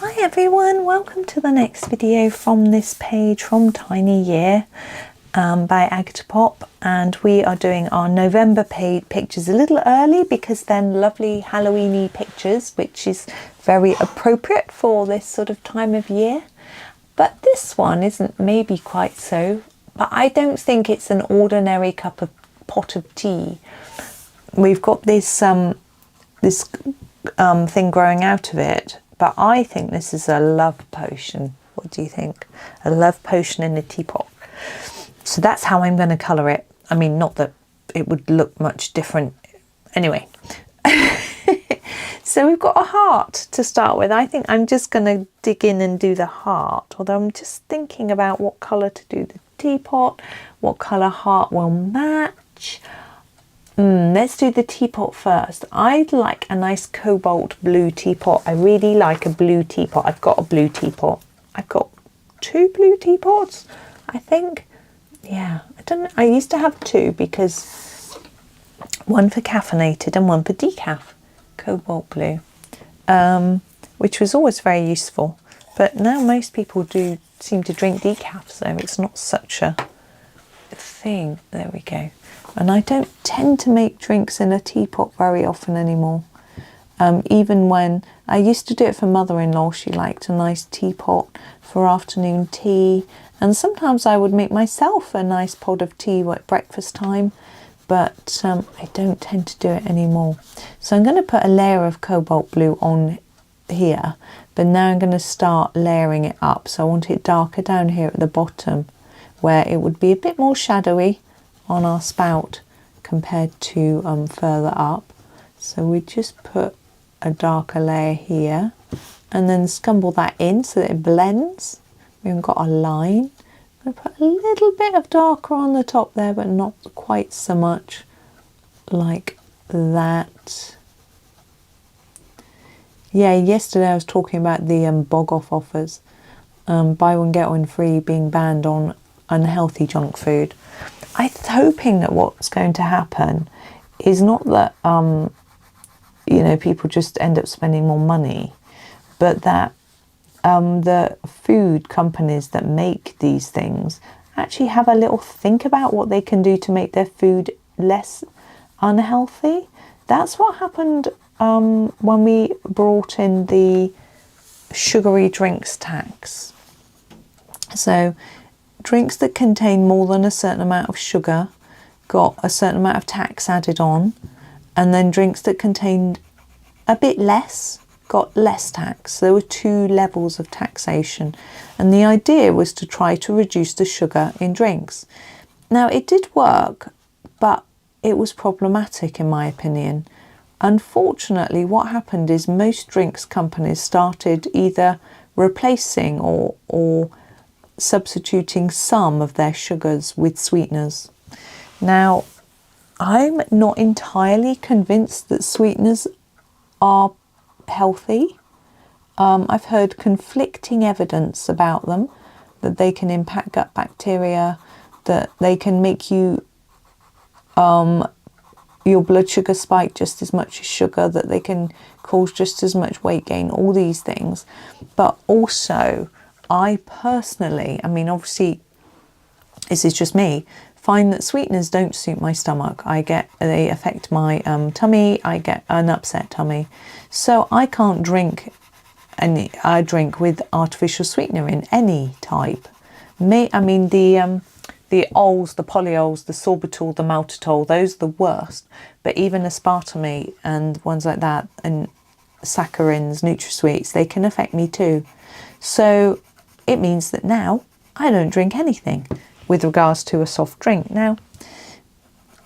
Hi everyone, welcome to the next video from this page from Tiny Year by Agotapop, and we are doing our November pictures a little early because they're lovely Halloweeny pictures, which is very appropriate for this sort of time of year. But this one isn't maybe quite so, but I don't think it's an ordinary pot of tea. We've got this thing growing out of it, but I think this is a love potion. What do you think? A love potion in a teapot. So that's how I'm going to colour it. I mean, not that it would look much different anyway. So we've got a heart to start with. I think I'm just going to dig in and do the heart, although I'm just thinking about what colour to do the teapot, what colour heart will match. Let's do the teapot first. I'd like a nice cobalt blue teapot. I really like a blue teapot. I've got a blue teapot. I've got 2 blue teapots, I think. Yeah, I don't know. I used to have 2 because one for caffeinated and one for decaf. Cobalt blue, which was always very useful. But now most people do seem to drink decaf, so it's not such a thing. There we go. And I don't tend to make drinks in a teapot very often anymore. Even when I used to do it for mother-in-law, she liked a nice teapot for afternoon tea. And sometimes I would make myself a nice pot of tea at breakfast time, but I don't tend to do it anymore. So I'm going to put a layer of cobalt blue on here, but now I'm going to start layering it up. So I want it darker down here at the bottom, where it would be a bit more shadowy on our spout compared to further up. So we just put a darker layer here and then scumble that in so that it blends. We've got a line. I'm going to put a little bit of darker on the top there, but not quite so much like that. Yeah, yesterday I was talking about the bog off offers. Buy one get one free being banned on unhealthy junk food. I'm hoping that what's going to happen is not that you know, people just end up spending more money, but that the food companies that make these things actually have a little think about what they can do to make their food less unhealthy. That's what happened when we brought in the sugary drinks tax. So drinks that contain more than a certain amount of sugar got a certain amount of tax added on, and then drinks that contained a bit less got less tax. There were 2 levels of taxation, and the idea was to try to reduce the sugar in drinks. Now it did work, but it was problematic in my opinion. Unfortunately, what happened is most drinks companies started either replacing or substituting some of their sugars with sweeteners. Now, I'm not entirely convinced that sweeteners are healthy. I've heard conflicting evidence about them, that they can impact gut bacteria, that they can make you your blood sugar spike just as much as sugar, that they can cause just as much weight gain, all these things. But also, I personally, I mean, obviously, this is just me, find that sweeteners don't suit my stomach. They affect my tummy. I get an upset tummy. So I can't drink I drink with artificial sweetener in any type. I mean, the ols, the polyols, the sorbitol, the maltitol, those are the worst. But even aspartame and ones like that, and saccharins, NutraSweets, they can affect me too. So it means that now I don't drink anything with regards to a soft drink. Now,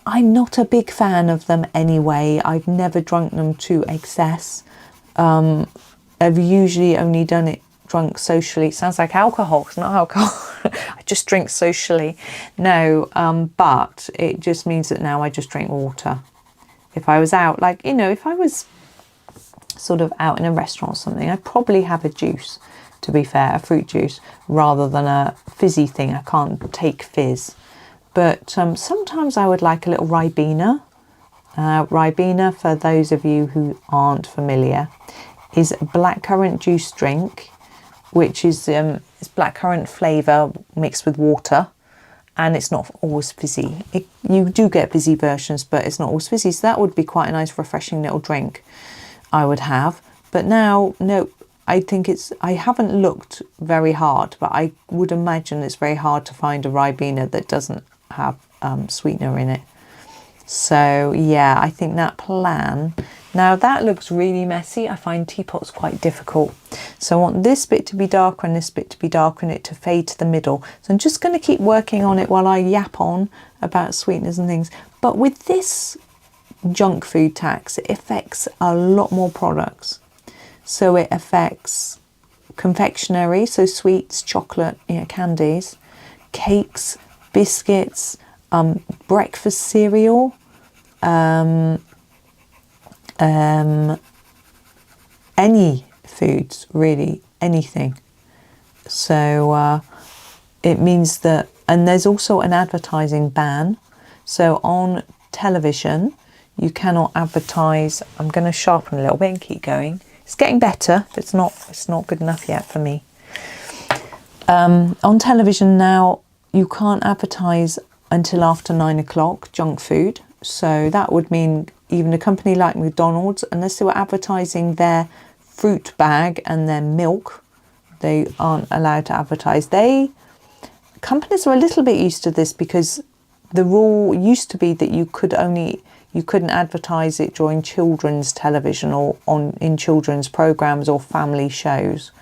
I'm not a big fan of them anyway. I've never drunk them to excess. I've usually only drunk socially. It sounds like alcohol. It's not alcohol. I just drink socially. No, but it just means that now I just drink water. If I was out, like, you know, if I was sort of out in a restaurant or something, I'd probably have a juice, to be fair, a fruit juice, rather than a fizzy thing. I can't take fizz. But sometimes I would like a little Ribena. Ribena, for those of you who aren't familiar, is blackcurrant juice drink, which is it's blackcurrant flavour mixed with water, and it's not always fizzy. You do get fizzy versions, but it's not always fizzy, so that would be quite a nice refreshing little drink I would have. But now, no, I think I haven't looked very hard, but I would imagine it's very hard to find a Ribena that doesn't have sweetener in it. So yeah, I think that plan, now that looks really messy. I find teapots quite difficult. So I want this bit to be darker and this bit to be darker and it to fade to the middle. So I'm just going to keep working on it while I yap on about sweeteners and things. But with this junk food tax, it affects a lot more products. So it affects confectionery, so sweets, chocolate, candies, cakes, biscuits, breakfast cereal, any foods, really, anything. So it means that, and there's also an advertising ban. So on television, you cannot advertise. I'm going to sharpen a little bit and keep going. It's getting better, but it's not good enough yet for me. On television now, you can't advertise until after 9 o'clock junk food. So that would mean even a company like McDonald's, unless they were advertising their fruit bag and their milk, they aren't allowed to advertise. Companies are a little bit used to this because the rule used to be that you couldn't advertise it during children's television or in children's programs or family shows.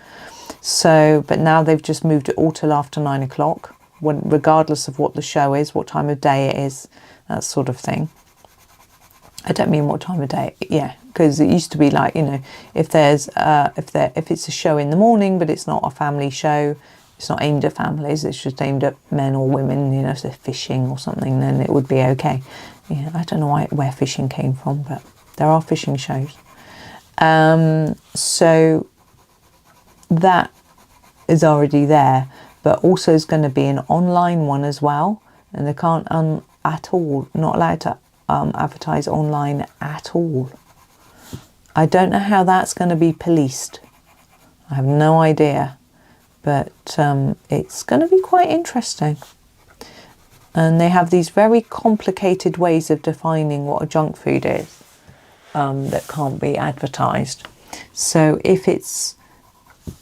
So, but now they've just moved it all till after 9 o'clock, regardless of what the show is, what time of day it is, that sort of thing. I don't mean what time of day, yeah, because it used to be like, if there's if it's a show in the morning, but it's not a family show, it's not aimed at families, it's just aimed at men or women, if they're fishing or something, then it would be okay. Yeah, I don't know where fishing came from, but there are fishing shows. So that is already there, but also is going to be an online one as well, and they can't at all, not allowed to advertise online at all. I don't know how that's going to be policed. I have no idea, but it's going to be quite interesting. And they have these very complicated ways of defining what a junk food is that can't be advertised. So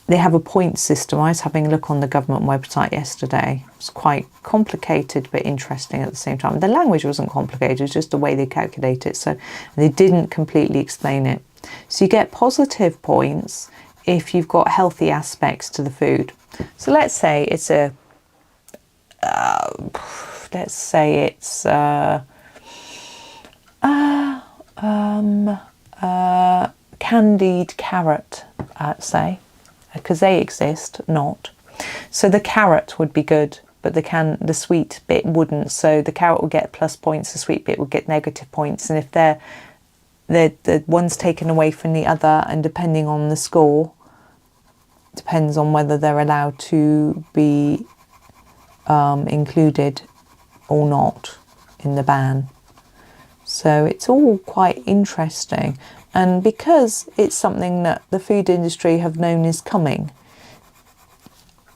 they have a point system. I was having a look on the government website yesterday. It was quite complicated but interesting at the same time. The language wasn't complicated, it was just the way they calculate it. So they didn't completely explain it. So you get positive points if you've got healthy aspects to the food. So let's say it's candied carrot, I'd say, because they exist, not. So the carrot would be good, but the sweet bit wouldn't. So the carrot would get plus points, the sweet bit would get negative points. And if the one's taken away from the other, and depending on the score, depends on whether they're allowed to be included or not in the ban. So it's all quite interesting. And because it's something that the food industry have known is coming,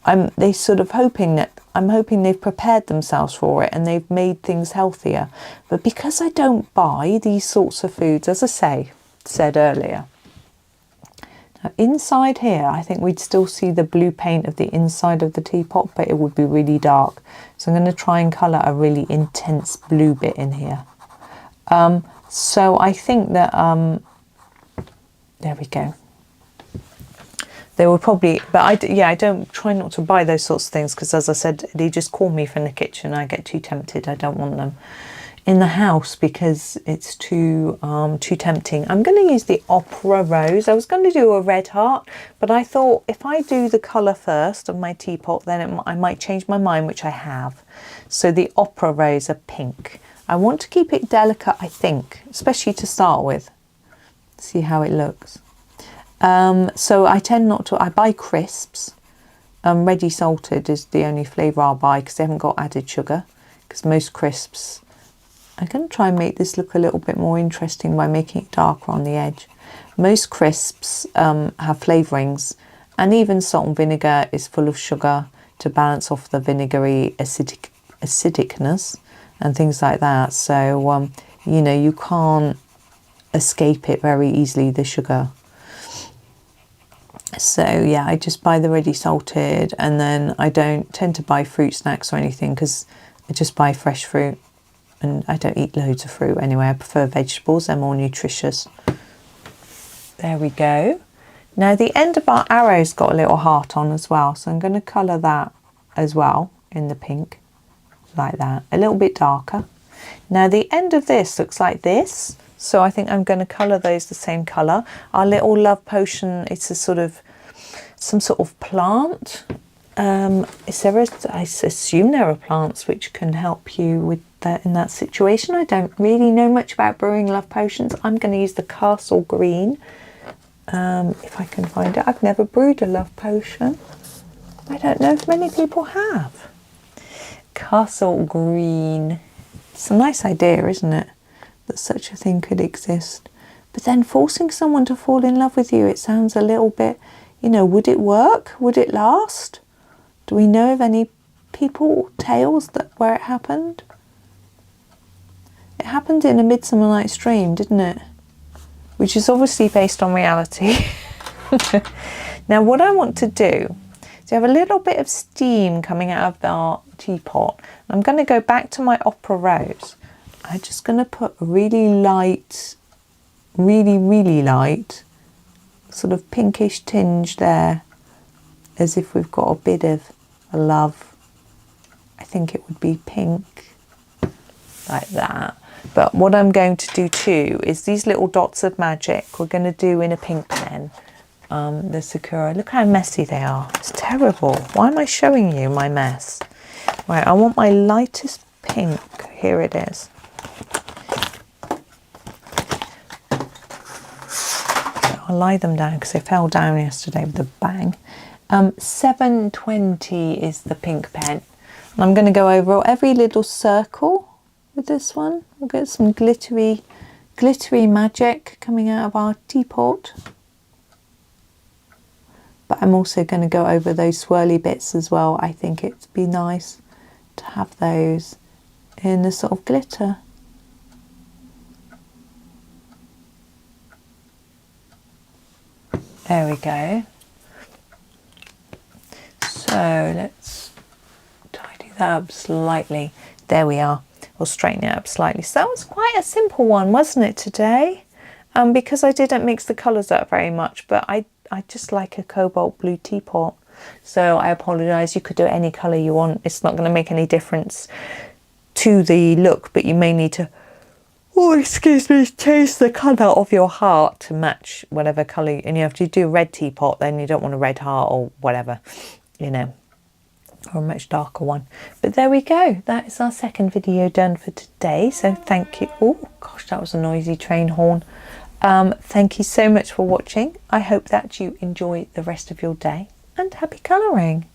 I'm hoping they've prepared themselves for it and they've made things healthier. But because I don't buy these sorts of foods, as I said earlier, now inside here, I think we'd still see the blue paint of the inside of the teapot, but it would be really dark. So I'm going to try and colour a really intense blue bit in here. So I think that, there we go. They will probably, but I don't try not to buy those sorts of things because, as I said, they just call me from the kitchen. I get too tempted. I don't want them in the house because it's too tempting. I'm going to use the Opera Rose. I was going to do a red heart, but I thought if I do the colour first of my teapot, then I might change my mind, which I have. So the Opera Rose, a pink. I want to keep it delicate, I think, especially to start with. See how it looks. So I tend not to, I buy crisps. Ready salted is the only flavour I'll buy because they haven't got added sugar. Because most crisps, I'm going to try and make this look a little bit more interesting by making it darker on the edge. Most crisps have flavourings, and even salt and vinegar is full of sugar to balance off the vinegary acidicness and things like that. So you know, you can't escape it very easily, the sugar. So yeah, I just buy the ready salted, and then I don't tend to buy fruit snacks or anything because I just buy fresh fruit, and I don't eat loads of fruit anyway. I prefer vegetables, they're more nutritious. There we go. Now the end of our arrow's got a little heart on as well, so I'm going to colour that as well in the pink, like that, a little bit darker. Now the end of this looks like this, so I think I'm going to colour those the same colour. Our little love potion, it's a sort of, some sort of plant. I assume there are plants which can help you with that in that situation. I don't really know much about brewing love potions. I'm going to use the castle green. If I can find it. I've never brewed a love potion. I don't know if many people have. Castle green. It's a nice idea, isn't it? That such a thing could exist. But then forcing someone to fall in love with you, it sounds a little bit, you know, would it work? Would it last? Do we know of any tales where it happened? It happened in A Midsummer Night's Dream, didn't it? Which is obviously based on reality. Now what I want to do is have a little bit of steam coming out of our teapot. I'm going to go back to my Opera Rose. I'm just going to put a really light, really light, sort of pinkish tinge there, as if we've got a bit of a love. I think it would be pink, like that. But what I'm going to do too is these little dots of magic we're going to do in a pink pen. The Sakura, look how messy they are. It's terrible. Why am I showing you my mess? Right, I want my lightest pink. Here it is. I'll lie them down because they fell down yesterday with a bang. 720 is the pink pen. And I'm going to go over every little circle with this one. We'll get some glittery magic coming out of our teapot. But I'm also going to go over those swirly bits as well. I think it'd be nice to have those in the sort of glitter. There we go. So let's tidy that up slightly. There we are. We'll straighten it up slightly. So that was quite a simple one, wasn't it, today? Because I didn't mix the colours up very much, but I just like a cobalt blue teapot. So I apologise, you could do any colour you want. It's not going to make any difference to the look, but you may need to, oh excuse me, change the colour of your heart to match whatever colour. And you have to do a red teapot, then you don't want a red heart or whatever, you know, or a much darker one. But there we go, that is our second video done for today. So thank you. Oh gosh, that was a noisy train horn. Thank you so much for watching. I hope that you enjoy the rest of your day, and happy colouring.